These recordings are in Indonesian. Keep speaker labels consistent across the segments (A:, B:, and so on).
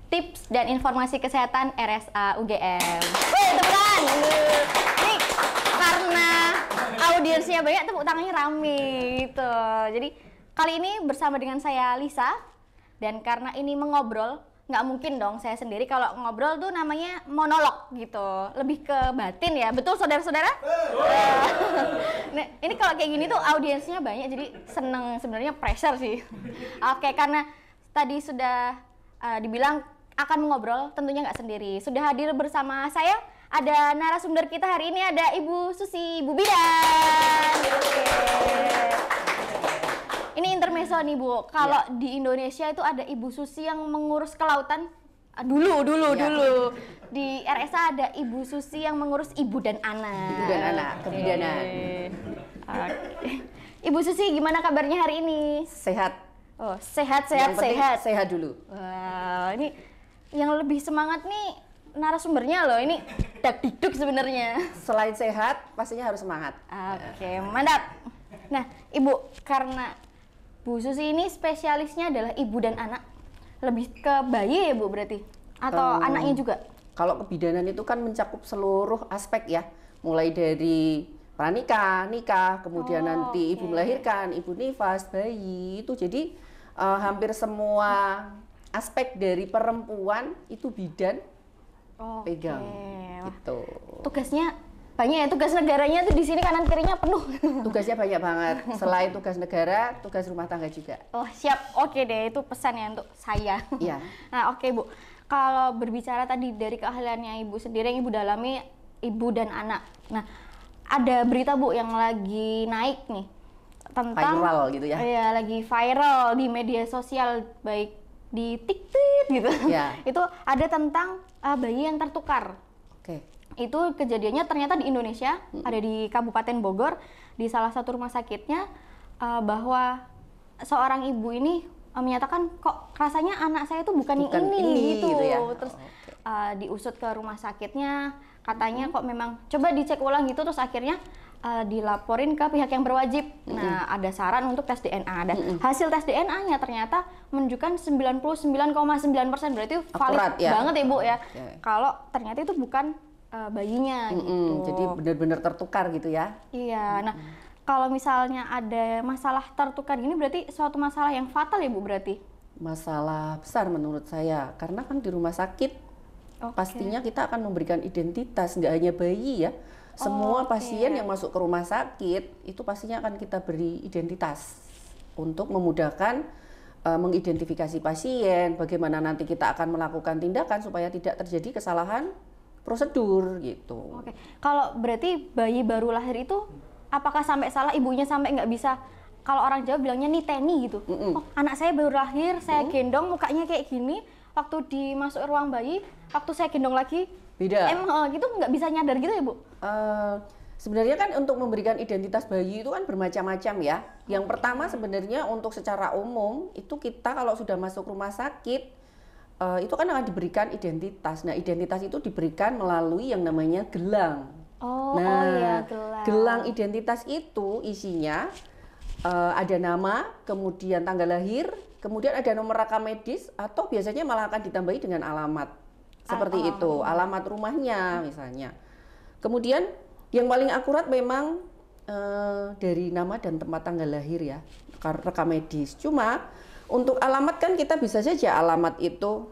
A: tips dan informasi kesehatan RSA UGM. Tepuk tangan. Ini karena audiensnya banyak, tepuk tangannya rame gitu. Jadi kali ini bersama dengan saya Lisa, dan karena ini mengobrol, nggak mungkin dong saya sendiri. Kalau ngobrol tuh namanya monolog gitu, lebih ke batin ya, betul saudara-saudara? Nah, ini kalau kayak gini tuh audiensnya banyak, jadi seneng, sebenarnya pressure sih. Oke, karena tadi sudah dibilang akan mengobrol, tentunya nggak sendiri. Sudah hadir bersama saya, ada narasumber kita hari ini, ada Ibu Susi, Ibu Bidan. Oke. Ini intermezzo nih Bu, kalau di Indonesia itu ada Ibu Susi yang mengurus kelautan. Dulu. Di RSA ada Ibu Susi yang mengurus ibu dan anak.
B: Ibu dan anak, kebidanan.
A: Oke. Ibu Susi, gimana kabarnya hari ini?
B: Sehat.
A: Oh, sehat.
B: Sehat dulu.
A: Wah, ini yang lebih semangat nih narasumbernya loh. Ini dak-dikduk sebenarnya.
B: Selain sehat, pastinya harus semangat.
A: Oke, mantap. Nah, Ibu, karena Bu Susi ini spesialisnya adalah ibu dan anak, lebih ke bayi ya Bu berarti? Atau anaknya juga?
B: Kalau kebidanan itu kan mencakup seluruh aspek ya, mulai dari pranikah, nikah, kemudian nanti ibu melahirkan, ibu nifas, bayi itu. Jadi hampir semua aspek dari perempuan itu bidan pegang gitu.
A: Tugasnya banyak ya, tugas negaranya tuh di sini kanan kirinya penuh.
B: Tugasnya banyak banget. Selain tugas negara, tugas rumah tangga juga.
A: Oh siap, oke deh, itu pesannya untuk saya.
B: Iya.
A: Nah oke Bu, kalau berbicara tadi dari keahliannya Ibu sendiri yang Ibu dalami, ibu dan anak. Nah ada berita Bu yang lagi naik nih tentang
B: viral gitu ya?
A: Iya, lagi viral di media sosial, baik di TikTok gitu.
B: Ya.
A: Itu ada tentang bayi yang tertukar.
B: Oke.
A: Itu kejadiannya ternyata di Indonesia, ada di Kabupaten Bogor, di salah satu rumah sakitnya, bahwa seorang ibu ini menyatakan kok rasanya anak saya itu bukan yang ini gitu ya. Terus diusut ke rumah sakitnya, katanya kok memang coba dicek ulang gitu, terus akhirnya dilaporin ke pihak yang berwajib. Nah, ada saran untuk tes DNA. Dan hasil tes DNA-nya ternyata menunjukkan 99,9%, berarti valid banget ya Bu ya. Kalau ternyata itu bukan bayinya gitu.
B: Jadi benar-benar tertukar gitu ya.
A: Iya. Nah, kalau misalnya ada masalah tertukar gini berarti suatu masalah yang fatal ya Bu berarti?
B: Masalah besar menurut saya, karena kan di rumah sakit pastinya kita akan memberikan identitas, nggak hanya bayi ya. Semua pasien yang masuk ke rumah sakit itu pastinya akan kita beri identitas untuk memudahkan mengidentifikasi pasien, bagaimana nanti kita akan melakukan tindakan supaya tidak terjadi kesalahan prosedur gitu.
A: Oke. Kalau berarti bayi baru lahir itu apakah sampai salah ibunya sampai nggak bisa, kalau orang Jawa bilangnya niteni gitu. Oh, anak saya baru lahir, saya gendong mukanya kayak gini, waktu dimasuk ruang bayi, waktu saya gendong lagi
B: beda.
A: Gitu nggak bisa nyadar gitu ya Bu?
B: Sebenarnya kan untuk memberikan identitas bayi itu kan bermacam-macam ya. Yang pertama sebenarnya untuk secara umum itu kita kalau sudah masuk rumah sakit itu kan akan diberikan identitas. Nah, identitas itu diberikan melalui yang namanya gelang.
A: Iya,
B: gelang. Gelang identitas itu isinya ada nama, kemudian tanggal lahir, kemudian ada nomor rekam medis, atau biasanya malah akan ditambahi dengan alamat. Seperti itu, alamat rumahnya misalnya. Kemudian yang paling akurat memang dari nama dan tempat tanggal lahir ya, rekam medis. Cuma untuk alamat kan kita bisa saja alamat itu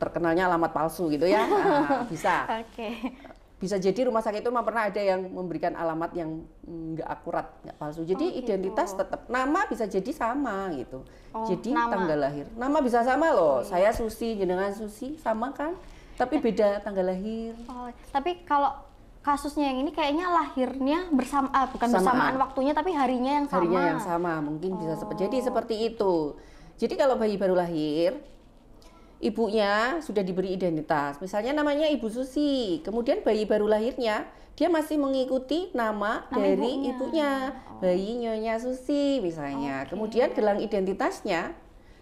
B: terkenalnya alamat palsu gitu ya. Nah, bisa. Bisa jadi rumah sakit itu memang pernah ada yang memberikan alamat yang nggak akurat, nggak palsu. Jadi identitas tetap, nama bisa jadi sama gitu. Jadi tanggal lahir, nama bisa sama loh. Saya Susi, jenengan Susi, sama kan? Tapi beda tanggal lahir.
A: Tapi kalau kasusnya yang ini kayaknya lahirnya bersamaan waktunya, tapi harinya yang sama.
B: Harinya yang sama, mungkin bisa jadi seperti itu. Jadi kalau bayi baru lahir, ibunya sudah diberi identitas. Misalnya namanya Ibu Susi, kemudian bayi baru lahirnya dia masih mengikuti nama dari ibunya. Bayi Nyonya Susi misalnya. Kemudian gelang identitasnya,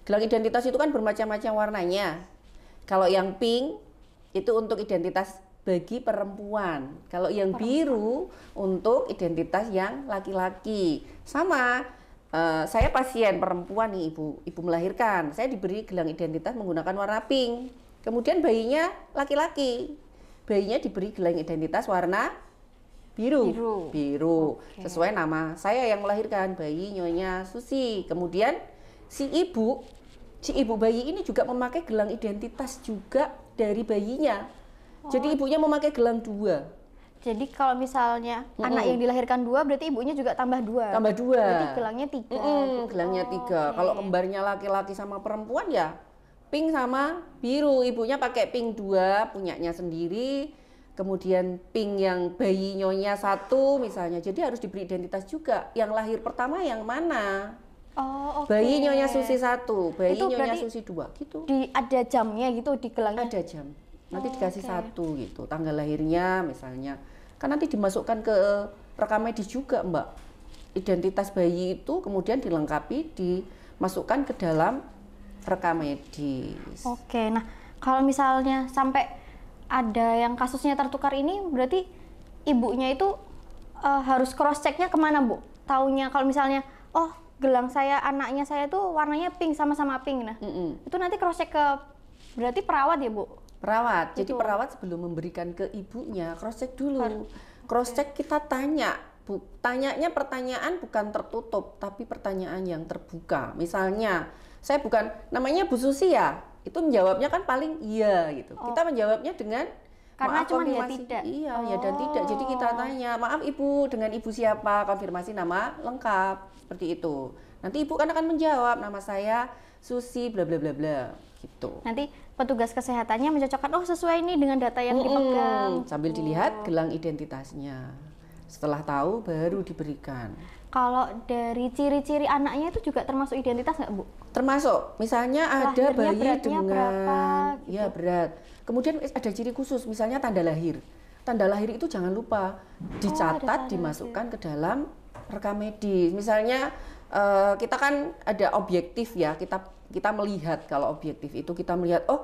B: gelang identitas itu kan bermacam-macam warnanya. Kalau yang pink itu untuk identitas bagi perempuan. Kalau yang biru untuk identitas yang laki-laki. Sama. Saya pasien perempuan nih, ibu melahirkan. Saya diberi gelang identitas menggunakan warna pink. Kemudian bayinya laki-laki. Bayinya diberi gelang identitas warna biru.
A: Oke.
B: Sesuai nama saya yang melahirkan, bayi Nyonya Susi. Kemudian si ibu bayi ini juga memakai gelang identitas juga dari bayinya. Jadi ibunya memakai gelang 2.
A: Jadi kalau misalnya anak yang dilahirkan 2, berarti ibunya juga tambah 2.
B: Tambah 2.
A: Berarti gelangnya 3.
B: Gelangnya 3. Kalau kembarnya laki-laki sama perempuan ya pink sama biru. Ibunya pakai pink 2 punyanya sendiri. Kemudian pink yang bayi Nyonya 1 misalnya. Jadi harus diberi identitas juga. Yang lahir pertama yang mana?
A: Oh, oke.
B: Bayi Nyonya Susi 1, bayi
A: Itu
B: Nyonya
A: berarti
B: Susi 2 gitu.
A: Ada jamnya gitu di gelangnya.
B: Ada jam. Nanti dikasih 1 gitu. Tanggal lahirnya misalnya. Kan nanti dimasukkan ke rekam medis juga, Mbak. Identitas bayi itu kemudian dilengkapi, dimasukkan ke dalam rekam medis.
A: Oke. Nah, kalau misalnya sampai ada yang kasusnya tertukar ini, berarti ibunya itu harus cross checknya kemana, Bu? Taunya kalau misalnya, oh gelang saya, anaknya saya tuh warnanya pink, sama-sama pink. Nah, itu nanti cross check ke berarti perawat ya, Bu?
B: Perawat. Jadi perawat sebelum memberikan ke ibunya cross check dulu. Cross check kita tanya. Tanyanya pertanyaan bukan tertutup, tapi pertanyaan yang terbuka. Misalnya, saya bukan namanya Bu Susi ya. Itu menjawabnya kan paling iya gitu. Kita menjawabnya dengan
A: karena
B: maaf,
A: cuma ya
B: konfirmasi.
A: tidak.
B: Iya, ya dan tidak. Jadi kita tanya, maaf Ibu, dengan Ibu siapa? Konfirmasi nama lengkap. Seperti itu. Nanti Ibu kan akan menjawab, nama saya Susi bla bla bla bla gitu.
A: Nanti petugas kesehatannya mencocokkan, oh sesuai ini dengan data yang dipegang.
B: Sambil dilihat gelang identitasnya. Setelah tahu baru diberikan.
A: Kalau dari ciri-ciri anaknya itu juga termasuk identitas nggak, Bu?
B: Termasuk, misalnya ada
A: Lahirnya
B: bayi
A: beratnya
B: dengan
A: berapa, gitu.
B: ya berat. Kemudian ada ciri khusus, misalnya tanda lahir. Tanda lahir itu jangan lupa dicatat, dimasukkan ke dalam rekam medis. Misalnya kita kan ada objektif ya, kita melihat, kalau objektif itu kita melihat, oh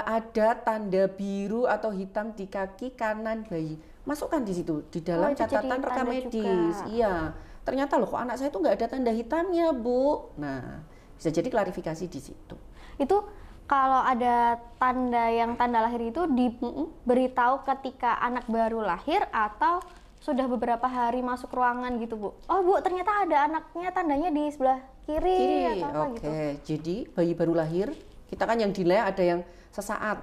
B: ada tanda biru atau hitam di kaki kanan bayi, masukkan di situ di dalam catatan rekam medis. Iya, ternyata loh kok anak saya tuh nggak ada tanda hitamnya, Bu. Nah, bisa jadi klarifikasi di situ.
A: Itu kalau ada tanda lahir itu diberitahu ketika anak baru lahir atau sudah beberapa hari masuk ruangan gitu, Bu? Oh, Bu, ternyata ada anaknya tandanya di sebelah kiri atau apa gitu.
B: Oke, jadi bayi baru lahir, kita kan yang dinilai ada yang sesaat.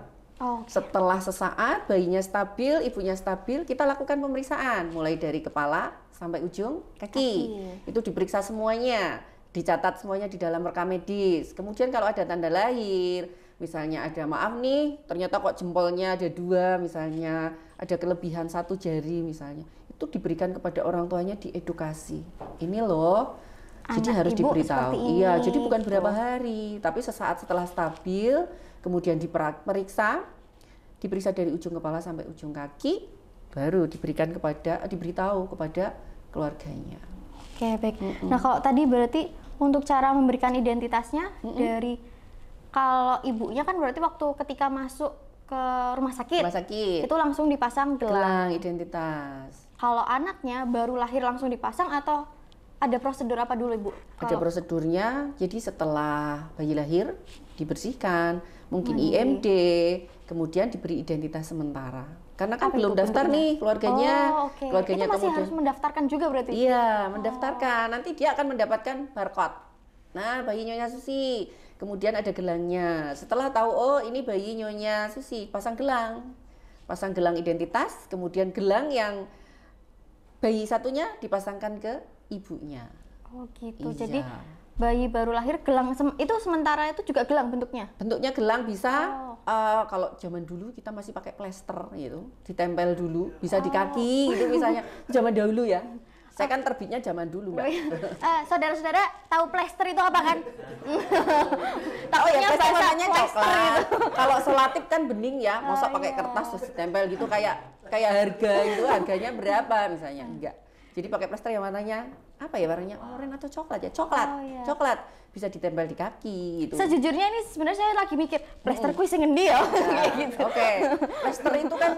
B: Setelah sesaat, bayinya stabil, ibunya stabil, kita lakukan pemeriksaan. Mulai dari kepala sampai ujung kaki. Itu diperiksa semuanya, dicatat semuanya di dalam rekam medis. Kemudian kalau ada tanda lahir, misalnya ada maaf nih, ternyata kok jempolnya ada 2 misalnya, ada kelebihan 1 jari misalnya. Itu diberikan kepada orang tuanya, diedukasi. Ini loh, jadi harus diberitahu. Iya, jadi bukan berapa hari, tapi sesaat setelah stabil, kemudian diperiksa dari ujung kepala sampai ujung kaki, baru diberitahu kepada keluarganya.
A: Oke, baik. Nah, kalau tadi berarti untuk cara memberikan identitasnya dari kalau ibunya kan berarti waktu ketika masuk ke rumah sakit itu langsung dipasang gelang
B: identitas.
A: Kalau anaknya baru lahir langsung dipasang atau ada prosedur apa dulu, Ibu?
B: Ada prosedurnya, jadi setelah bayi lahir dibersihkan, mungkin IMD, kemudian diberi identitas sementara. Karena kan belum daftar nih keluarganya. Keluarganya
A: itu masih
B: kemudian
A: harus mendaftarkan juga berarti?
B: Iya, mendaftarkan. Nanti dia akan mendapatkan barcode. Nah, bayi Nyonya Susi. Kemudian ada gelangnya. Setelah tahu, oh ini bayi Nyonya Susi, pasang gelang. Pasang gelang identitas, kemudian gelang yang bayi satunya dipasangkan ke ibunya.
A: Oh gitu.
B: Iya.
A: Jadi bayi baru lahir gelang itu sementara itu juga gelang bentuknya?
B: Bentuknya gelang bisa kalau zaman dulu kita masih pakai plester gitu, ditempel dulu, bisa di kaki gitu misalnya. Zaman dahulu ya. Saya kan terbitnya zaman dulu, Mbak.
A: Saudara-saudara tahu plester itu apa kan?
B: Oh ya, plester warnanya coklat. Kalau selotip kan bening ya, masa pakai kertas terus ditempel gitu kayak harga itu, harganya berapa misalnya? Enggak. Jadi pakai plester yang warnanya apa ya, warnanya oranye atau coklat ya? Coklat. Bisa ditempel di kaki gitu.
A: Sejujurnya ini sebenarnya saya lagi mikir plester kuwi sing endi ya? Kayak gitu.
B: Oke. Plester itu kan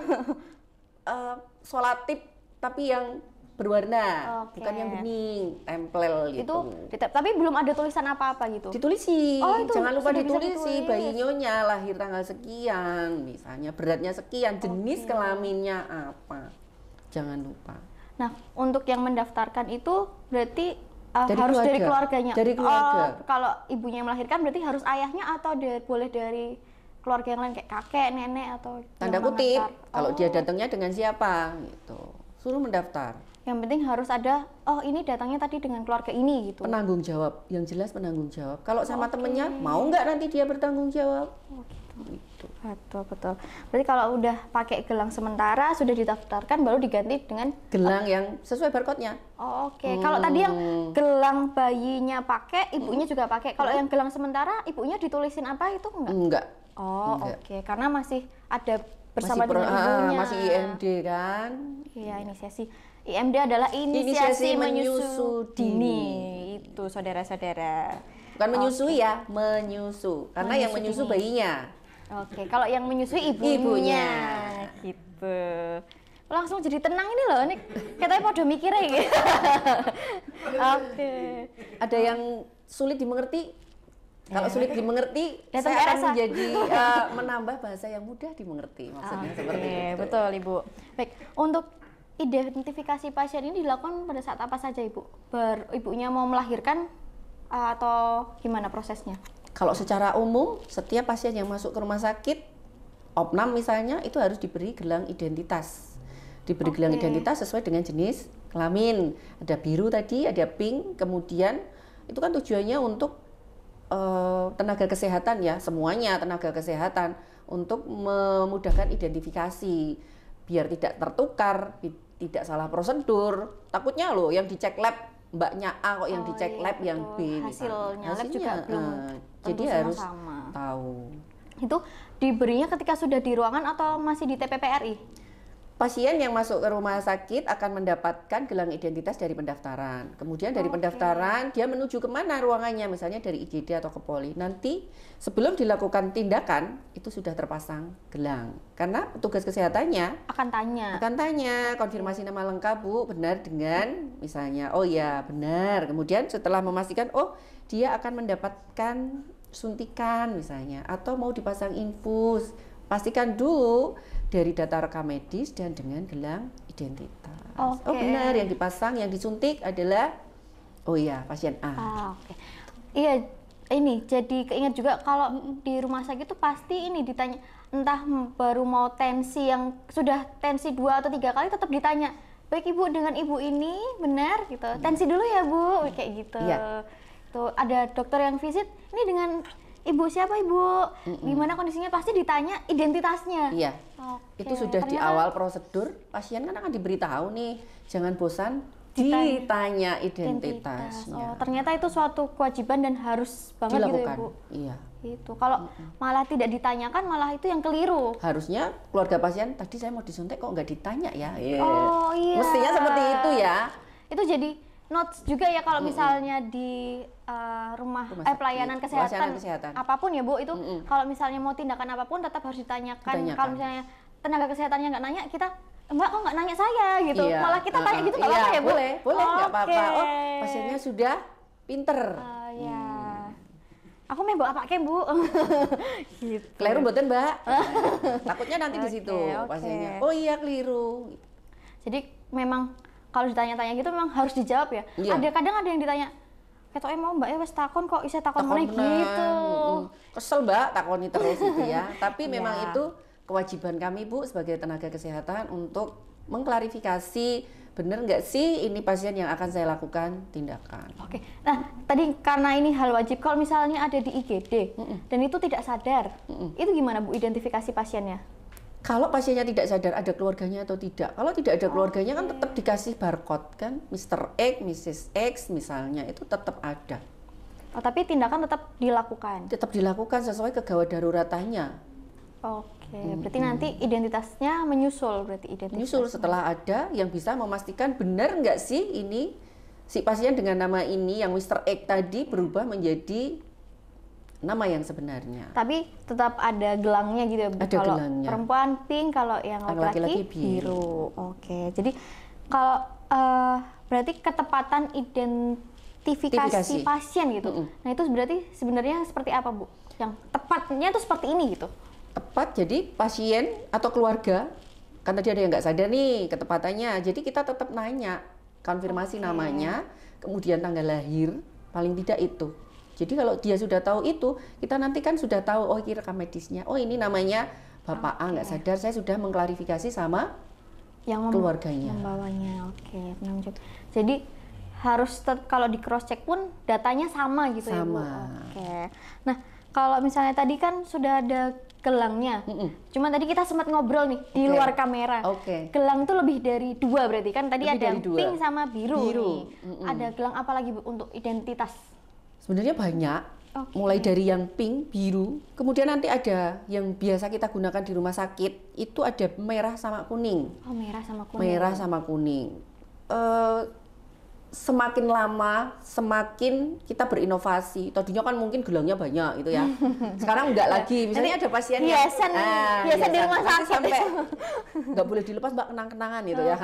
B: solatip tapi yang berwarna,
A: Oke.
B: bukan yang bening, tempel gitu.
A: Tapi belum ada tulisan apa-apa gitu.
B: Ditulisi,
A: Oh, itu
B: jangan lupa
A: sudah bisa
B: ditulisi
A: ditulis.
B: bayi nyonya lahir tanggal sekian, misalnya beratnya sekian, jenis kelaminnya apa, jangan lupa.
A: Nah, untuk yang mendaftarkan itu berarti
B: Dari
A: harus dari
B: keluarga.
A: keluarganya.
B: Dari keluarga.
A: Kalau ibunya yang melahirkan berarti harus ayahnya atau boleh dari keluarga yang lain kayak kakek, nenek atau
B: Tanda
A: yang
B: kutip,
A: mengantar.
B: kalau dia datangnya dengan siapa, gitu, suruh mendaftar.
A: Yang penting harus ada, oh ini datangnya tadi dengan keluarga ini gitu.
B: Penanggung jawab, yang jelas penanggung jawab. Kalau sama temennya, mau nggak nanti dia bertanggung jawab?
A: Oh, gitu.
B: Gitu.
A: Betul. Berarti kalau udah pakai gelang sementara sudah didaftarkan baru diganti dengan
B: Gelang yang sesuai barcode-nya.
A: Oh, oke. Kalau tadi yang gelang bayinya pakai, ibunya juga pakai. Kalau yang gelang sementara, ibunya ditulisin apa itu enggak?
B: Enggak.
A: Oh,
B: Enggak.
A: oke. Karena masih ada bersama
B: Masih
A: dengan ibunya.
B: masih IMD kan?
A: Iya, inisiasi. IMD adalah inisiasi menyusu dini. Itu saudara-saudara.
B: Bukan menyusui ya, menyusu. Karena yang
A: Menyusu
B: menyusu
A: dini.
B: bayinya.
A: Oke, kalau yang menyusui ibunya. Gitu. Langsung jadi tenang ini loh, ini katanya pada mikirnya gitu. Oke.
B: Ada yang sulit dimengerti. Kalau sulit dimengerti,
A: Datang
B: saya
A: ke
B: akan
A: RSA.
B: menjadi menambah bahasa yang mudah dimengerti. Maksudnya seperti itu.
A: Betul, Ibu. Baik, untuk identifikasi pasien ini dilakukan pada saat apa saja, Ibu? Ibunya mau melahirkan atau gimana prosesnya?
B: Kalau secara umum, setiap pasien yang masuk ke rumah sakit, opnam misalnya, itu harus diberi gelang identitas. Diberi gelang identitas sesuai dengan jenis kelamin. Ada biru tadi, ada pink, kemudian itu kan tujuannya untuk tenaga kesehatan ya, semuanya tenaga kesehatan, untuk memudahkan identifikasi, biar tidak tertukar, tidak salah prosedur. Takutnya loh yang dicek lab mbaknya A kok yang dicek lab yang B.
A: Hasilnya lab juga belum
B: jadi
A: tentu
B: harus
A: sama.
B: tahu.
A: Itu diberinya ketika sudah di ruangan atau masih di TPPRI?
B: Pasien yang masuk ke rumah sakit akan mendapatkan gelang identitas dari pendaftaran. Kemudian dari pendaftaran dia menuju kemana ruangannya, misalnya dari IGD atau ke Poli. Nanti sebelum dilakukan tindakan itu sudah terpasang gelang. Karena petugas kesehatannya
A: Akan tanya.
B: konfirmasi nama lengkap Bu, benar dengan misalnya, oh ya benar. Kemudian setelah memastikan, oh dia akan mendapatkan suntikan misalnya, atau mau dipasang infus. Pastikan dulu dari data rekam medis dan dengan gelang identitas. Oh benar, yang dipasang, yang disuntik adalah, oh iya pasien A.
A: Oke. Iya, ini jadi keinget juga kalau di rumah sakit itu pasti ini ditanya, entah baru mau tensi yang sudah tensi 2 atau 3 kali tetap ditanya, baik Ibu dengan Ibu ini benar gitu, tensi dulu ya Bu, kayak gitu.
B: Iya.
A: Tuh ada dokter yang visit, ini dengan Ibu siapa Ibu? Gimana kondisinya? Pasti ditanya identitasnya.
B: Iya.
A: Oke.
B: Itu sudah di awal prosedur, pasien kan akan diberitahu nih, jangan bosan ditanya identitasnya.
A: Oh, ternyata itu suatu kewajiban dan harus banget
B: Dilakukan.
A: gitu ya Bu.
B: Iya.
A: Itu kalau malah tidak ditanyakan malah itu yang keliru.
B: Harusnya keluarga pasien, tadi saya mau disuntik kok nggak ditanya ya.
A: Oh iya.
B: Mestinya seperti itu ya.
A: Itu jadi notes juga ya kalau misalnya di rumah
B: Rumah sakit,
A: pelayanan
B: pelayanan
A: kesehatan,
B: kesehatan.
A: apapun ya Bu, itu kalau misalnya mau tindakan apapun tetap harus ditanyakan. Kalau misalnya tenaga kesehatannya nggak nanya, kita Mbak kok nggak nanya saya gitu,
B: Iya.
A: malah kita tanya gitu nggak apa-apa ya Bu?
B: Boleh nggak apa-apa. Oh
A: Oke.
B: pasiennya sudah pinter.
A: Ya. Aku mau bawa pakai Bu. Gitu.
B: Keliru mboten Mbak. Takutnya nanti di situ
A: Oke.
B: pasiennya. Oh iya keliru.
A: Jadi memang kalau ditanya-tanya gitu memang harus dijawab ya.
B: Iya.
A: Kadang ada yang ditanya, ketoknya mau Mbak ya wes takon kok isih takon meneh
B: Takon meneh.
A: gitu.
B: Kesel Mbak takoni terus gitu ya. Tapi memang
A: Iya.
B: itu kewajiban kami Bu sebagai tenaga kesehatan untuk mengklarifikasi benar nggak sih ini pasien yang akan saya lakukan tindakan.
A: Oke, nah tadi karena ini hal wajib, kalau misalnya ada di IGD dan itu tidak sadar, itu gimana Bu identifikasi pasiennya?
B: Kalau pasiennya tidak sadar ada keluarganya atau tidak. Kalau tidak ada keluarganya kan tetap dikasih barcode kan, Mr. X, Mrs. X misalnya itu tetap ada.
A: Oh, tapi tindakan tetap dilakukan?
B: Tetap dilakukan sesuai kegawat daruratannya.
A: Oke, berarti nanti identitasnya menyusul berarti identitas.
B: Menyusul setelah ada yang bisa memastikan benar nggak sih ini si pasien dengan nama ini yang Mr. X tadi berubah menjadi nama yang sebenarnya.
A: Tapi tetap ada gelangnya gitu ya Bu?
B: Ada
A: kalau
B: gelangnya.
A: Perempuan pink, kalau yang laki-laki
B: Laki-laki biru.
A: biru. Oke, jadi kalau berarti ketepatan identifikasi pasien gitu. Nah itu berarti sebenarnya seperti apa Bu? Yang tepatnya itu seperti ini gitu?
B: Tepat, jadi pasien atau keluarga, kan tadi ada yang nggak sadar nih ketepatannya. Jadi kita tetap nanya, konfirmasi namanya, kemudian tanggal lahir, paling tidak itu. Jadi kalau dia sudah tahu itu, kita nanti kan sudah tahu, oh ini rekam medisnya, oh ini namanya Bapak A nggak sadar, saya sudah mengklarifikasi sama
A: yang
B: keluarganya.
A: Membawanya, jadi harus kalau di cross check pun datanya sama gitu ya Bu? Oke. Nah kalau misalnya tadi kan sudah ada gelangnya, cuman tadi kita sempat ngobrol nih di luar kamera. Gelang tuh lebih dari 2 berarti kan tadi ada yang pink sama biru nih. Ada gelang apa lagi Bu untuk identitas?
B: Sebenarnya banyak. Mulai dari yang pink, biru, kemudian nanti ada yang biasa kita gunakan di rumah sakit, itu ada merah sama kuning.
A: Oh, merah sama kuning.
B: Merah sama kuning. Semakin lama, semakin kita berinovasi. Tadinya kan mungkin gelangnya banyak gitu ya. Sekarang enggak lagi. Misalnya ada pasien yang
A: biasa di rumah sakit
B: sampai nggak boleh dilepas Mbak, kenang-kenangan gitu ya.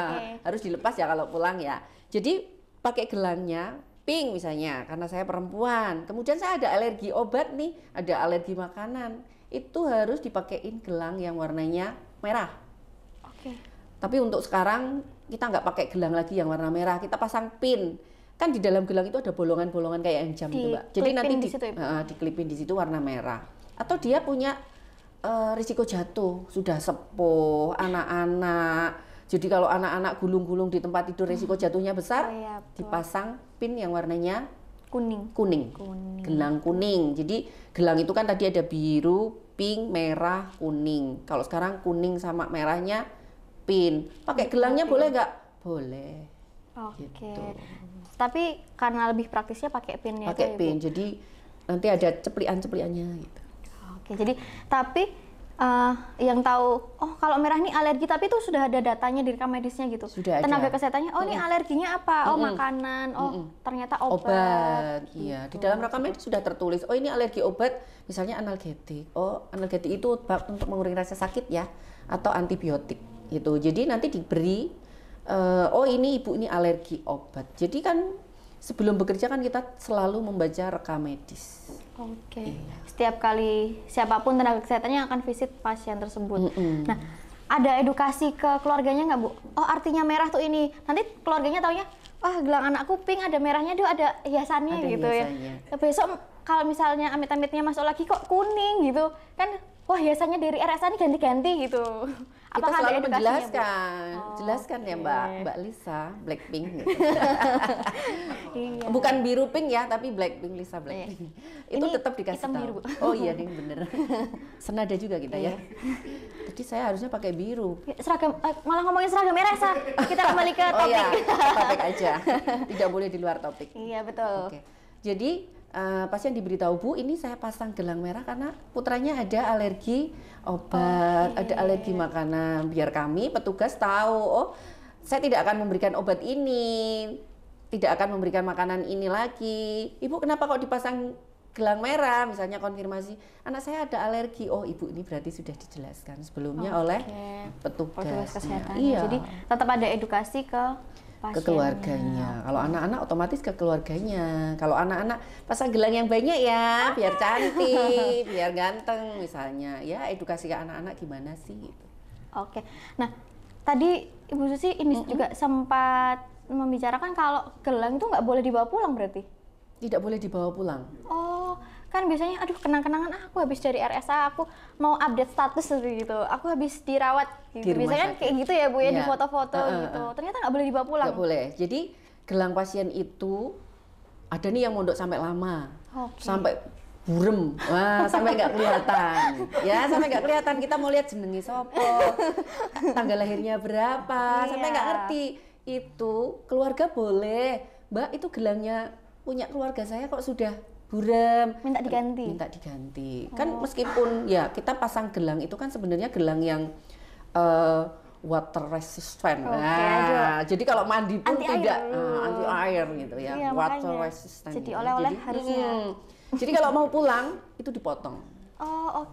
B: Harus dilepas ya kalau pulang ya. Jadi pakai gelangnya pink misalnya, karena saya perempuan. Kemudian saya ada alergi obat nih, ada alergi makanan. Itu harus dipakein gelang yang warnanya merah. Tapi untuk sekarang kita nggak pakai gelang lagi yang warna merah, kita pasang pin. Kan di dalam gelang itu ada bolongan-bolongan kayak yang jam itu Mbak. Jadi nanti diklipin di situ warna merah. Atau dia punya risiko jatuh, sudah sepuh, anak-anak. Jadi kalau anak-anak gulung-gulung di tempat tidur risiko jatuhnya besar, dipasang pin yang warnanya kuning. Gelang kuning. Jadi gelang itu kan tadi ada biru, pink, merah, kuning. Kalau sekarang kuning sama merahnya pin. Pakai gelangnya boleh nggak? Boleh. Gitu.
A: Tapi karena lebih praktisnya pakai pinnya.
B: Pakai pin. Jadi nanti ada ceplian-cepliannya gitu.
A: Jadi tapi yang tahu, oh kalau merah ini alergi, tapi itu sudah ada datanya di rekam medisnya gitu.
B: Sudah
A: tenaga
B: ada.
A: Kesehatannya, oh ini alerginya apa? Oh makanan, oh ternyata obat.
B: Gitu. Iya, di dalam rekam medis sudah tertulis, oh ini alergi obat, misalnya analgetik. Oh analgetik itu untuk mengurangi rasa sakit ya, atau antibiotik gitu. Jadi nanti diberi, oh ini ibu ini alergi obat. Jadi kan sebelum bekerja kan kita selalu membaca rekam medis. Iya.
A: Setiap kali siapapun tenaga kesehatannya akan visit pasien tersebut. Nah, ada edukasi ke keluarganya nggak Bu? Oh artinya merah tuh ini. Nanti keluarganya taunya, wah gelang anakku pink ada merahnya, dia ada hiasannya ada gitu hiasannya. Ya. Besok kalau misalnya amit-amitnya masuk lagi kok kuning gitu, kan wah hiasannya dari RSA ini ganti-ganti gitu.
B: Kita selalu jelaskan ya Mbak Lisa, Blackpink gitu. Bukan biru pink ya, tapi Blackpink, Lisa Blackpink. Itu tetap dikasih tahu. Oh iya, ini bener. Senada juga kita ya. Jadi saya harusnya pakai biru.
A: Seragam, malah ngomongin seragam RSA. Kita kembali ke topik.
B: Oh iya, topik aja. Tidak boleh di luar topik.
A: Iya betul.
B: Jadi pasien diberitahu, Bu, ini saya pasang gelang merah karena putranya ada alergi obat, ada alergi makanan. Biar kami petugas tahu, oh saya tidak akan memberikan obat ini, tidak akan memberikan makanan ini lagi. Ibu kenapa kok dipasang gelang merah? Misalnya konfirmasi, anak saya ada alergi. Oh ibu ini berarti sudah dijelaskan sebelumnya oleh petugas
A: kesehatan. Iya. Jadi tetap ada edukasi ke
B: keluarganya. Kalau anak-anak otomatis ke keluarganya. Kalau anak-anak pasang gelang yang banyak ya, biar cantik, biar ganteng misalnya. Ya edukasi ke anak-anak gimana sih gitu.
A: Nah tadi Ibu Susi ini juga sempat membicarakan kalau gelang itu nggak boleh dibawa pulang berarti?
B: Tidak boleh dibawa pulang.
A: Oh, kan biasanya aduh kenang-kenangan aku habis dari RSA, aku mau update status gitu, aku habis dirawat gitu. Biasanya kan kayak gitu ya Bu ya, di foto-foto gitu. Ternyata nggak boleh dibawa pulang.
B: Nggak boleh. Jadi gelang pasien itu ada nih yang mondok sampai lama, sampai burem, wah sampai nggak kelihatan, ya sampai nggak kelihatan. Kita mau lihat jenengi sopo, tanggal lahirnya berapa, sampai nggak ngerti. Itu keluarga boleh, Mbak itu gelangnya punya keluarga saya kok sudah buram,
A: minta diganti.
B: Minta diganti. Kan meskipun ya kita pasang gelang itu kan sebenarnya gelang yang water resistant. Jadi kalau mandi pun tidak anti air gitu ya.
A: Iya,
B: water resistant.
A: Jadi oleh-oleh harusnya.
B: Jadi kalau mau pulang itu dipotong.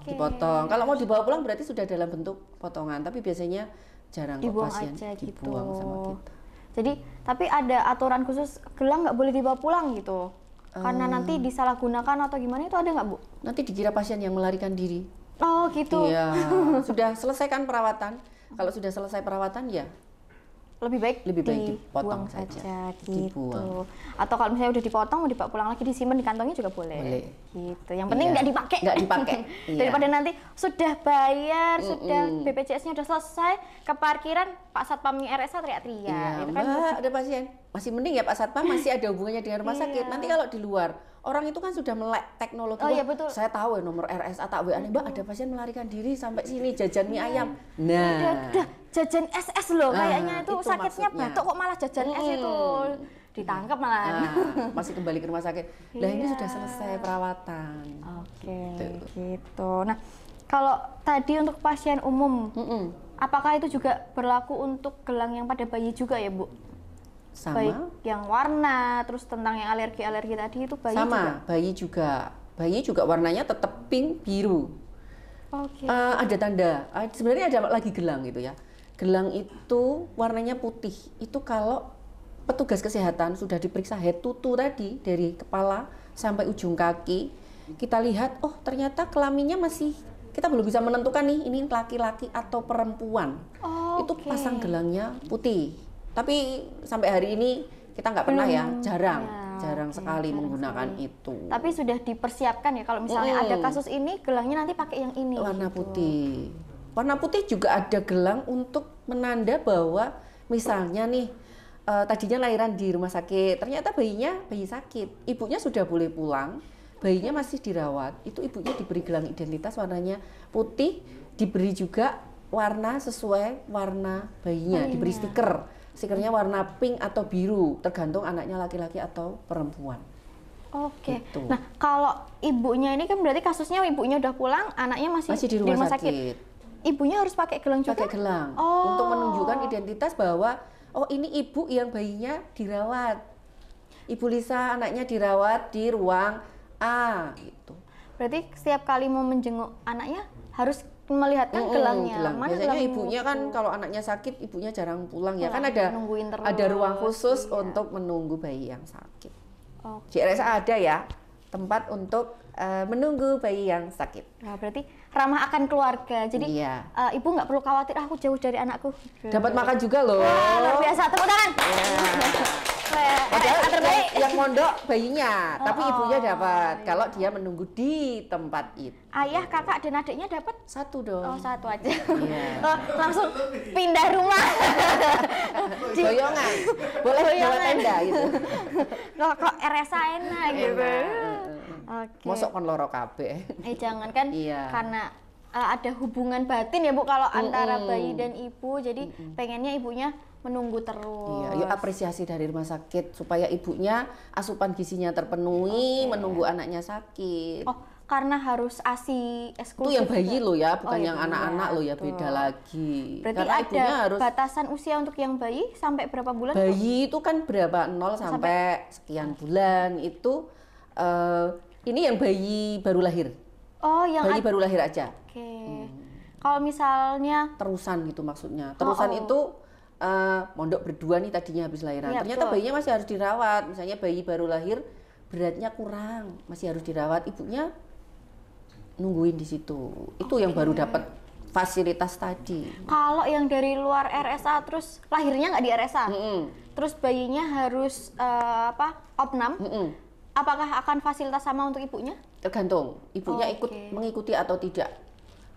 B: Dipotong. Kalau mau dibawa pulang berarti sudah dalam bentuk potongan, tapi biasanya jarang kok pasien dibuang sama kita.
A: Jadi tapi ada aturan khusus gelang nggak boleh dibawa pulang gitu. Karena nanti disalahgunakan atau gimana itu ada nggak Bu?
B: Nanti dikira pasien yang melarikan diri.
A: Oh gitu.
B: Iya, sudah selesaikan perawatan. Kalau sudah selesai perawatan ya
A: Lebih baik
B: dipotong
A: dibuang
B: saja.
A: gitu.
B: Dibuang.
A: Atau kalau misalnya udah dipotong mau dibawa pulang lagi disimpan di kantongnya juga boleh.
B: Boleh.
A: Gitu. Yang penting nggak dipakai.
B: Nggak dipakai. Iya.
A: Daripada nanti sudah bayar, sudah BPJS-nya udah selesai, ke parkiran Pak Satpamnya RSA teriak-teriak.
B: Iya,
A: Itu kan
B: Mbak, ada pasien. Masih mending ya Pak Satpam masih ada hubungannya dengan rumah sakit. Nanti kalau di luar, orang itu kan sudah melek teknologi.
A: Oh iya,
B: Wah,
A: betul.
B: saya tahu ya nomor RSA tak WA nih, Mbak, ada pasien melarikan diri sampai sini jajan mie ayam. Nah,
A: udah jajan SS loh kayaknya itu sakitnya
B: maksudnya.
A: batuk kok malah jajan es itu. Ditangkap malah.
B: Masih kembali ke rumah sakit. Lah ini sudah selesai perawatan.
A: Oke, gitu. Nah, kalau tadi untuk pasien umum, apakah itu juga berlaku untuk gelang yang pada bayi juga ya, Bu?
B: Sama.
A: Baik yang warna, terus tentang yang alergi-alergi tadi itu bayi
B: Sama,
A: juga?
B: bayi juga. Bayi juga warnanya tetap pink biru.
A: Oke.
B: Ada tanda. Sebenarnya ada lagi gelang gitu ya. Gelang itu warnanya putih. Itu kalau petugas kesehatan sudah diperiksa head to toe tadi dari kepala sampai ujung kaki, kita lihat oh ternyata kelaminnya masih kita belum bisa menentukan nih ini laki-laki atau perempuan. Itu pasang gelangnya putih. Tapi sampai hari ini kita nggak pernah ya, jarang sekali menggunakan itu.
A: Tapi sudah dipersiapkan ya kalau misalnya ada kasus ini gelangnya nanti pakai yang ini.
B: Warna putih. Warna putih juga ada gelang untuk menanda bahwa misalnya nih tadinya lahiran di rumah sakit, ternyata bayinya bayi sakit, ibunya sudah boleh pulang, bayinya masih dirawat, itu ibunya diberi gelang identitas warnanya putih, diberi juga warna sesuai warna bayinya, diberi stikernya warna pink atau biru, tergantung anaknya laki-laki atau perempuan.
A: Oke.
B: Gitu.
A: Nah, kalau ibunya ini kan berarti kasusnya ibunya udah pulang, anaknya masih
B: di rumah sakit.
A: Ibunya harus pakai gelang juga?
B: Pakai gelang untuk menunjukkan identitas bahwa oh ini ibu yang bayinya dirawat. Ibu Lisa anaknya dirawat di ruang A gitu.
A: Berarti setiap kali mau menjenguk anaknya harus melihatkan gelangnya.
B: Mana biasanya ibunya kan kalau anaknya sakit ibunya jarang pulang ya kan ada ruang khusus untuk menunggu bayi yang sakit. Di RSA ada ya tempat untuk menunggu bayi yang sakit.
A: Nah, berarti ramah akan keluarga. Jadi ibu nggak perlu khawatir aku jauh dari anakku.
B: Dapat makan juga loh.
A: Wah, luar biasa, tepuk tangan.
B: Padahal yang mondok bayinya, tapi ibunya dapat. Kalau dia menunggu di tempat itu.
A: Ayah, kakak, dan adiknya dapat?
B: Satu dong.
A: Oh, satu aja. Langsung pindah rumah.
B: Boyongan. Boleh bawa tenda gitu.
A: Kok RSA enak gitu.
B: Oke. Mosok kon loro kabeh.
A: Jangan kan karena ada hubungan batin ya Bu kalau antara bayi dan ibu, jadi pengennya ibunya menunggu terus.
B: Iya, yuk apresiasi dari rumah sakit supaya ibunya asupan gizinya terpenuhi, menunggu anaknya sakit.
A: Oh, karena harus ASI eksklusif.
B: Itu yang bayi loh ya, bukan yang anak-anak loh ya, beda lagi.
A: Berarti
B: karena
A: ada
B: ibunya harus
A: batasan usia untuk yang bayi sampai berapa bulan?
B: Bayi itu kan berapa 0 sampai sekian bulan itu ini yang bayi baru lahir.
A: Oh, yang
B: bayi baru lahir aja.
A: Oke. Kalau misalnya
B: terusan gitu maksudnya. Terusan itu mondok berdua nih tadinya habis lahiran.
A: Ya,
B: ternyata bayinya masih harus dirawat. Misalnya bayi baru lahir beratnya kurang, masih harus dirawat. Ibunya nungguin di situ. Itu yang baru dapat fasilitas tadi.
A: Kalau yang dari luar RSA terus lahirnya nggak di RSA, terus bayinya harus opnam, apakah akan fasilitas sama untuk ibunya?
B: Tergantung ibunya ikut mengikuti atau tidak.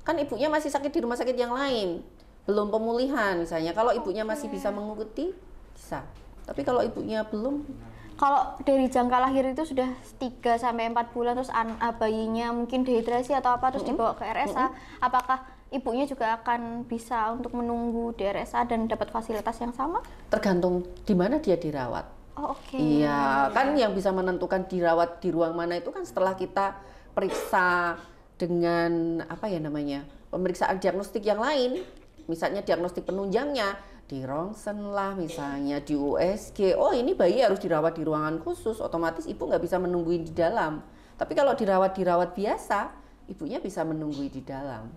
B: Kan ibunya masih sakit di rumah sakit yang lain, belum pemulihan misalnya. Kalau ibunya masih bisa mengikuti, bisa. Tapi kalau ibunya belum.
A: Kalau dari jangka lahir itu sudah 3 sampai 4 bulan terus bayinya mungkin dehidrasi atau apa terus dibawa ke RSA, apakah ibunya juga akan bisa untuk menunggu di RSA dan dapat fasilitas yang sama?
B: Tergantung di mana dia dirawat.
A: Oh, oke.
B: Iya, kan yang bisa menentukan dirawat di ruang mana itu kan setelah kita periksa dengan apa ya namanya, pemeriksaan diagnostik yang lain. Misalnya diagnostik penunjangnya di rongsen lah, misalnya di USG. Oh ini bayi harus dirawat di ruangan khusus, otomatis ibu nggak bisa menunggui di dalam. Tapi kalau dirawat biasa, ibunya bisa menunggui di dalam.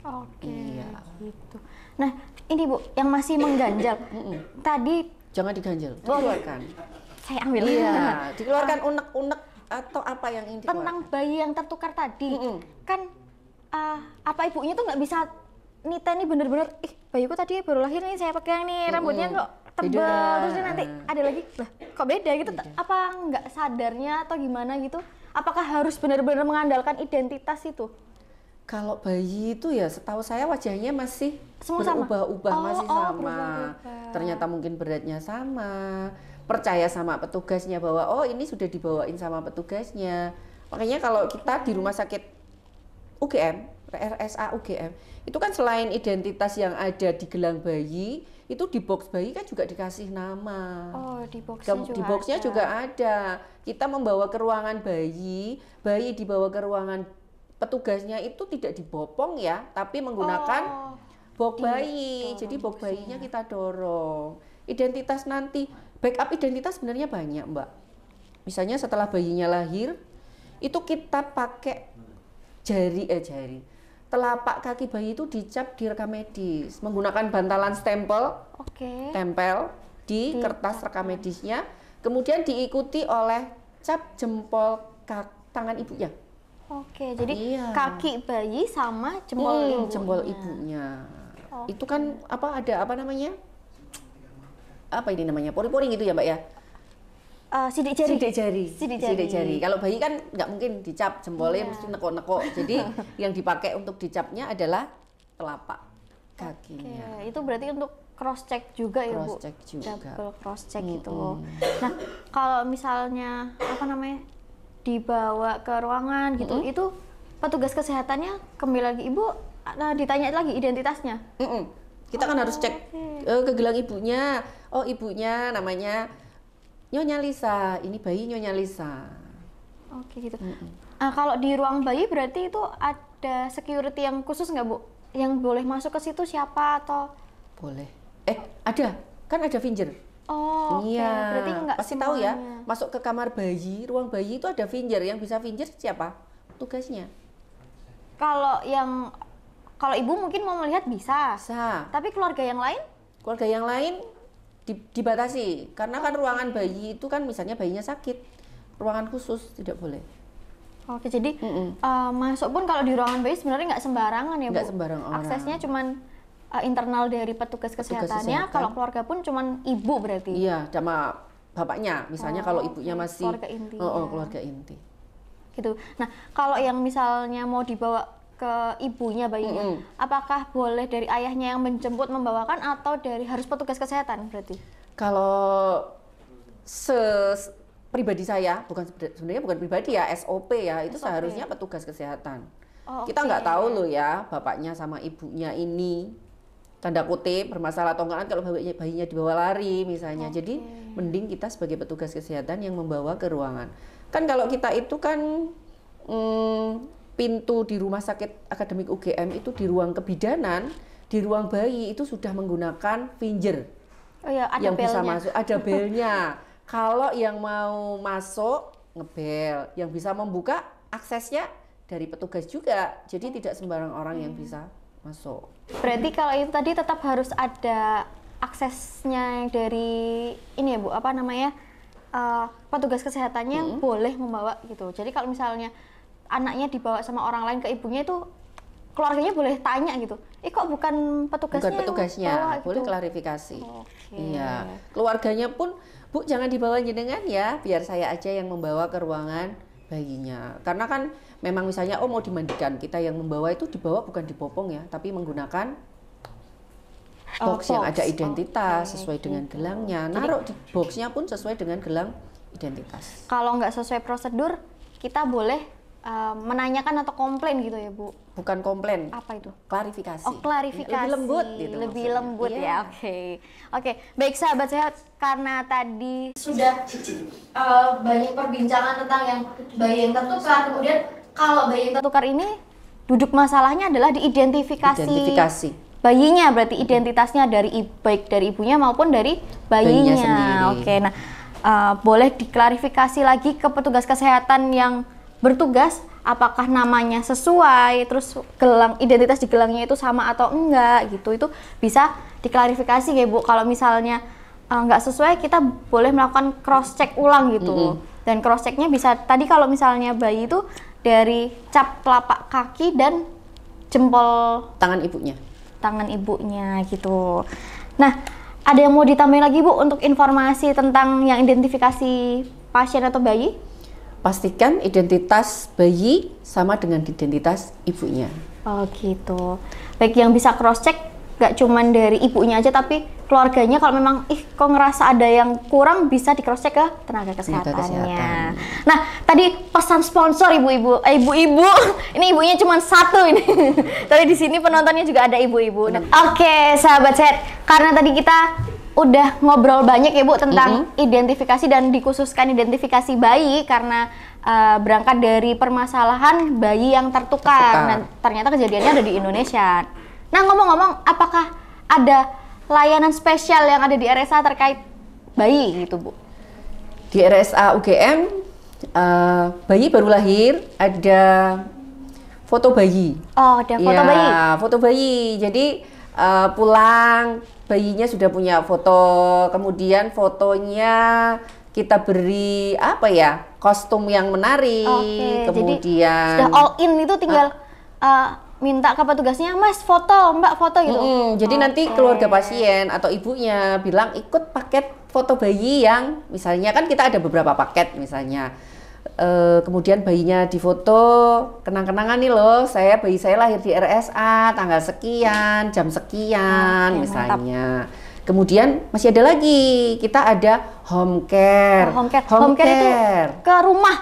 A: Oke, gitu. Nah ini Bu, yang masih mengganjal. Tadi
B: Jangan diganjel, dikeluarkan.
A: Saya ambil.
B: Iya, dikeluarkan unek-unek atau apa yang ingin dikeluarkan.
A: Tentang bayi yang tertukar tadi, kan apa ibunya tuh nggak bisa nita nih bener-bener, bayiku tadi baru lahir nih saya pegang nih rambutnya kok tebal, terus ini nanti ada lagi, lah kok beda gitu, apa nggak sadarnya atau gimana gitu? Apakah harus benar-benar mengandalkan identitas itu?
B: Kalau bayi itu ya setahu saya wajahnya masih
A: Semua sama?
B: berubah-ubah, masih sama.
A: Berubah-ubah.
B: Ternyata mungkin beratnya sama, percaya sama petugasnya bahwa oh ini sudah dibawain sama petugasnya. Makanya kalau kita di rumah sakit UGM, RSA UGM, itu kan selain identitas yang ada di gelang bayi, itu di box bayi kan juga dikasih nama.
A: Oh, di boxnya
B: Di boxnya juga ada. Kita membawa ke ruangan bayi, bayi dibawa ke ruangan petugasnya itu tidak dibopong ya, tapi menggunakan box bayi. Jadi box bayinya kita dorong. Identitas nanti, backup identitas sebenarnya banyak, Mbak. Misalnya setelah bayinya lahir, itu kita pakai jari, telapak kaki bayi itu dicap di rekam medis menggunakan bantalan stempel, tempel di kertas rekam medisnya, kemudian diikuti oleh cap jempol tangan ibunya.
A: Oke, jadi kaki bayi sama jempol
B: ibunya. Itu kan ada apa namanya? Apa ini namanya? Pori-pori gitu ya, Mbak ya?
A: Sidik jari.
B: Kalau bayi kan nggak mungkin dicap jempolnya, mesti neko-neko. Jadi yang dipakai untuk dicapnya adalah telapak kakinya.
A: Itu berarti untuk cross check juga ya, Bu?
B: Cross check juga.
A: Double cross check gitu. Nah, kalau misalnya dibawa ke ruangan gitu, itu petugas kesehatannya kembali lagi Ibu ditanya lagi identitasnya.
B: Kita kan harus cek ke gelang ibunya. Oh, ibunya namanya Nyonya Lisa, ini bayi Nyonya Lisa.
A: Oke gitu. Kalau di ruang bayi berarti itu ada security yang khusus nggak, Bu? Yang boleh masuk ke situ siapa atau?
B: Boleh. Ada. Kan ada finger.
A: Oh,
B: iya.
A: Berarti nggak
B: pasti tahu ya. Masuk ke kamar bayi, ruang bayi itu ada finger. Yang bisa finger siapa? Tugasnya.
A: Kalau Ibu mungkin mau melihat bisa. Tapi keluarga yang lain?
B: Keluarga yang lain dibatasi karena kan ruangan bayi itu kan misalnya bayinya sakit, ruangan khusus tidak boleh.
A: Oke, jadi masuk pun kalau di ruangan bayi sebenarnya nggak sembarangan ya, Bu?
B: Nggak sembarang orang.
A: Aksesnya cuman internal dari petugas kesehatannya. Kalau keluarga pun cuman ibu berarti?
B: Iya, sama bapaknya. Misalnya kalau ibunya masih
A: keluarga inti.
B: Keluarga inti.
A: Gitu. Nah, kalau yang misalnya mau dibawa ke ibunya bayinya, apakah boleh dari ayahnya yang menjemput membawakan atau dari harus petugas kesehatan berarti?
B: Kalau pribadi saya, sebenarnya bukan pribadi ya, SOP ya, itu seharusnya petugas kesehatan. Kita nggak tahu loh ya, bapaknya sama ibunya ini tanda kutip bermasalah atau enggak, kan kalau bayinya dibawa lari misalnya. Jadi mending kita sebagai petugas kesehatan yang membawa ke ruangan. Kan kalau kita itu kan pintu di rumah sakit akademik UGM itu di ruang kebidanan, di ruang bayi itu sudah menggunakan finger.
A: Ada
B: bisa masuk, ada belnya. Kalau yang mau masuk ngebel, yang bisa membuka aksesnya dari petugas juga. Jadi tidak sembarang orang yang bisa masuk.
A: Berarti kalau itu tadi tetap harus ada aksesnya dari ini ya, Bu, petugas kesehatannya boleh membawa gitu. Jadi kalau misalnya anaknya dibawa sama orang lain ke ibunya itu keluarganya boleh tanya gitu. Kok bukan petugasnya?
B: Bukan petugasnya, boleh gitu. Klarifikasi. Iya. Keluarganya pun, Bu jangan dibawa jenengan ya, biar saya aja yang membawa ke ruangan bayinya. Karena kan memang misalnya mau dimandikan, kita yang membawa itu dibawa bukan dibopong ya, tapi menggunakan box yang ada identitas sesuai dengan gelangnya. Naruh di boxnya pun sesuai dengan gelang identitas.
A: Kalau nggak sesuai prosedur, kita boleh menanyakan atau komplain gitu ya, Bu?
B: Bukan komplain.
A: Apa itu?
B: Klarifikasi.
A: Klarifikasi.
B: Lebih lembut gitu.
A: Lebih lembut ya. Oke. Baik sahabat sehat, karena tadi sudah banyak perbincangan tentang yang bayi yang tertukar. Kemudian kalau bayi yang tertukar ini duduk masalahnya adalah diidentifikasi. Bayinya berarti identitasnya baik dari ibunya maupun dari bayinya. Oke. Nah, boleh diklarifikasi lagi ke petugas kesehatan yang bertugas apakah namanya sesuai, terus identitas di gelangnya itu sama atau enggak gitu. Itu bisa diklarifikasi ya, Bu. Kalau misalnya nggak sesuai, kita boleh melakukan cross check ulang gitu. Dan cross checknya bisa tadi kalau misalnya bayi itu dari cap telapak kaki dan jempol
B: Tangan ibunya.
A: gitu. Nah, ada yang mau ditambahin lagi Bu untuk informasi tentang yang identifikasi pasien atau bayi?
B: Pastikan identitas bayi sama dengan identitas ibunya.
A: Oh gitu. Baik, yang bisa cross check gak cuman dari ibunya aja, tapi keluarganya kalau memang kok ngerasa ada yang kurang, bisa di cross check ke tenaga kesehatannya. Nah, tadi pesan sponsor ibu-ibu, ini ibunya cuma satu ini. Tapi di sini penontonnya juga ada ibu-ibu. Nah, oke, sahabat sehat, karena tadi kita udah ngobrol banyak ya Bu tentang identifikasi dan dikhususkan identifikasi bayi karena berangkat dari permasalahan bayi yang tertukar. Dan ternyata kejadiannya ada di Indonesia. Nah, ngomong-ngomong, apakah ada layanan spesial yang ada di RSA terkait bayi gitu Bu?
B: Di RSA UGM, bayi baru lahir ada foto bayi.
A: Oh, ada foto bayi?
B: Foto bayi. Jadi pulang bayinya sudah punya foto, kemudian fotonya kita beri kostum yang menarik, kemudian
A: jadi sudah all in, itu tinggal minta ke petugasnya, Mas foto, Mbak foto gitu.
B: Jadi nanti keluarga pasien atau ibunya bilang ikut paket foto bayi yang misalnya kan kita ada beberapa paket misalnya. Kemudian bayinya difoto, kenang-kenangan nih loh, bayi saya lahir di RSA tanggal sekian, jam sekian misalnya. Mantap. Kemudian masih ada lagi, kita ada home care.
A: Home care itu ke rumah.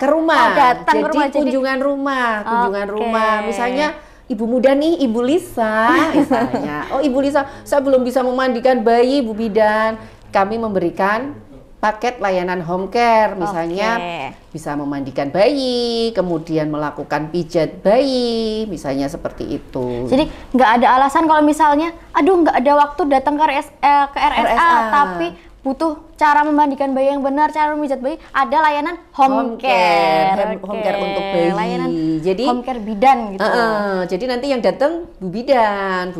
B: Datang ke rumah. Kunjungan rumah. Misalnya ibu muda nih, Ibu Lisa misalnya. Oh, Ibu Lisa, saya belum bisa memandikan bayi, Bu Bidan. Kami memberikan paket layanan home care, misalnya bisa memandikan bayi, kemudian melakukan pijat bayi, misalnya seperti itu.
A: Jadi nggak ada alasan kalau misalnya, aduh nggak ada waktu datang ke RSA, tapi butuh cara memandikan bayi yang benar, cara memijat bayi, ada layanan home care.
B: Home care untuk bayi.
A: Layanan
B: jadi
A: home care bidan gitu.
B: Jadi nanti yang datang Bu Bidan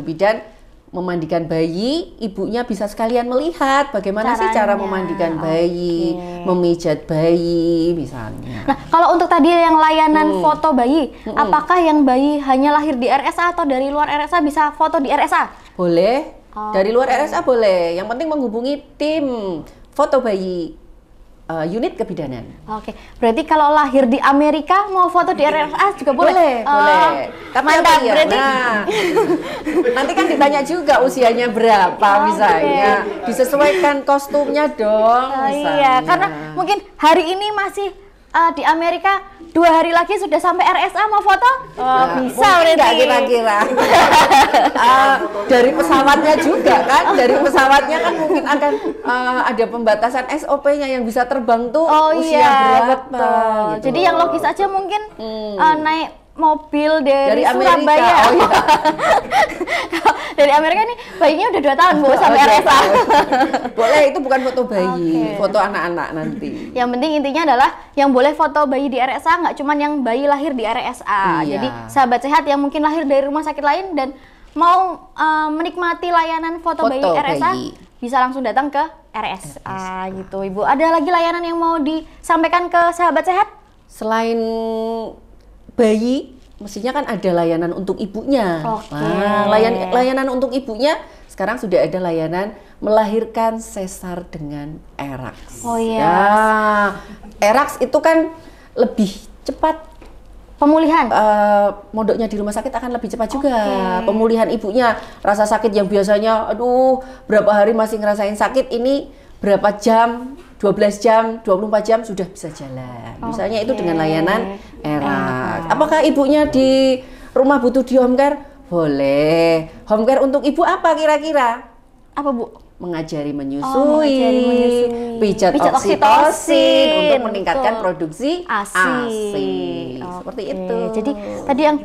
B: memandikan bayi, ibunya bisa sekalian melihat bagaimana sih cara memandikan bayi, memijat bayi misalnya.
A: Nah, kalau untuk tadi yang layanan foto bayi, apakah yang bayi hanya lahir di RSA atau dari luar RSA bisa foto di RSA?
B: Boleh, dari luar RSA boleh. Yang penting menghubungi tim foto bayi unit kebidanan.
A: Oke, berarti kalau lahir di Amerika mau foto di RSA juga boleh?
B: Boleh. Tapi
A: mantap, berarti.
B: Nanti kan ditanya juga usianya berapa misalnya. Disesuaikan kostumnya dong misalnya.
A: Iya, karena mungkin hari ini masih di Amerika, 2 hari lagi sudah sampai RSA mau foto? Bisa
B: nggak kira-kira. Dari pesawatnya juga kan, mungkin akan ada pembatasan SOP-nya yang bisa terbang tuh usia berapa.
A: Betul.
B: Gitu.
A: Jadi yang logis aja mungkin naik mobil dari
B: Amerika.
A: Surabaya. Dari Amerika nih bayinya udah 2 tahun Bu sampai RSA.
B: Boleh, itu bukan foto bayi, foto anak-anak nanti.
A: Yang penting intinya adalah yang boleh foto bayi di RSA nggak cuman yang bayi lahir di RSA. Jadi sahabat sehat yang mungkin lahir dari rumah sakit lain dan mau menikmati layanan foto bayi RSA bisa langsung datang ke RSA gitu Ibu. Ada lagi layanan yang mau disampaikan ke sahabat sehat?
B: Selain bayi, mestinya kan ada layanan untuk ibunya. Layanan untuk ibunya sekarang sudah ada layanan melahirkan sesar dengan ERAX. ERAX itu kan lebih cepat
A: pemulihan.
B: Mondoknya di rumah sakit akan lebih cepat juga. Pemulihan ibunya, rasa sakit yang biasanya berapa hari masih ngerasain sakit, ini berapa jam, 12 jam, 24 jam sudah bisa jalan. Misalnya itu dengan layanan ERAX. Apakah ibunya di rumah butuh di home care? Boleh. Home care untuk ibu apa kira-kira?
A: Apa Bu?
B: Mengajari menyusui, pijat oksitosin untuk meningkatkan produksi ASI. Seperti itu.
A: Jadi tadi yang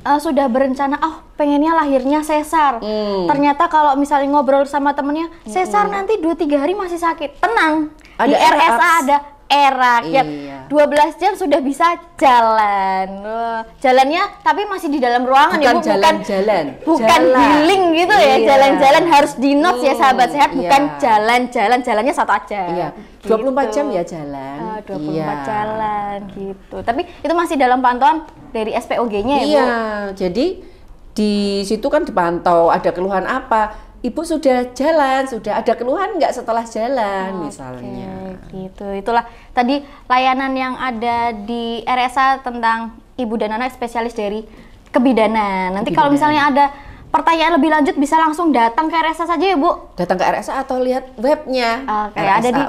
A: sudah berencana, pengennya lahirnya sesar. Ternyata kalau misalnya ngobrol sama temennya, sesar nanti 2-3 hari masih sakit. Tenang, di RSA ada era. Kiat
B: Iya.
A: 12 jam sudah bisa jalan. Wah, jalannya tapi masih di dalam ruangan ya,
B: Bukan
A: Bu.
B: jalan-jalan.
A: Bukan
B: Jalan.
A: healing gitu ya,
B: Iya.
A: jalan-jalan harus di notes ya sahabat sehat,
B: Iya.
A: bukan jalan-jalan, jalannya satu aja.
B: Iya.
A: Gitu.
B: 24 jam ya jalan.
A: 24
B: Iya.
A: jalan gitu. Tapi itu masih dalam pantauan dari SPOG-nya ya, Bu?
B: Iya, jadi di situ kan dipantau ada keluhan apa. Ibu sudah jalan, sudah ada keluhan nggak setelah jalan misalnya.
A: Oke, gitu. Itulah tadi layanan yang ada di RSA tentang ibu dan anak spesialis dari kebidanan. Nanti kalau misalnya ada pertanyaan lebih lanjut bisa langsung datang ke RSA saja ya, Bu.
B: Datang ke RSA atau lihat webnya.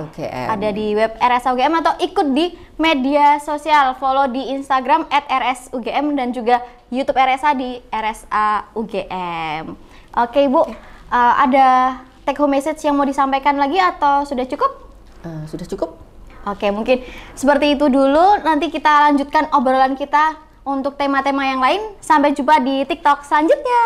A: Oke, ada di web RSA UGM atau ikut di media sosial, follow di Instagram @rsugm dan juga YouTube RSA di RSA UGM. Oke, Ibu, ada take home message yang mau disampaikan lagi atau sudah cukup?
B: Sudah cukup.
A: Oke, mungkin seperti itu dulu. Nanti kita lanjutkan obrolan kita untuk tema-tema yang lain. Sampai jumpa di TikTok selanjutnya.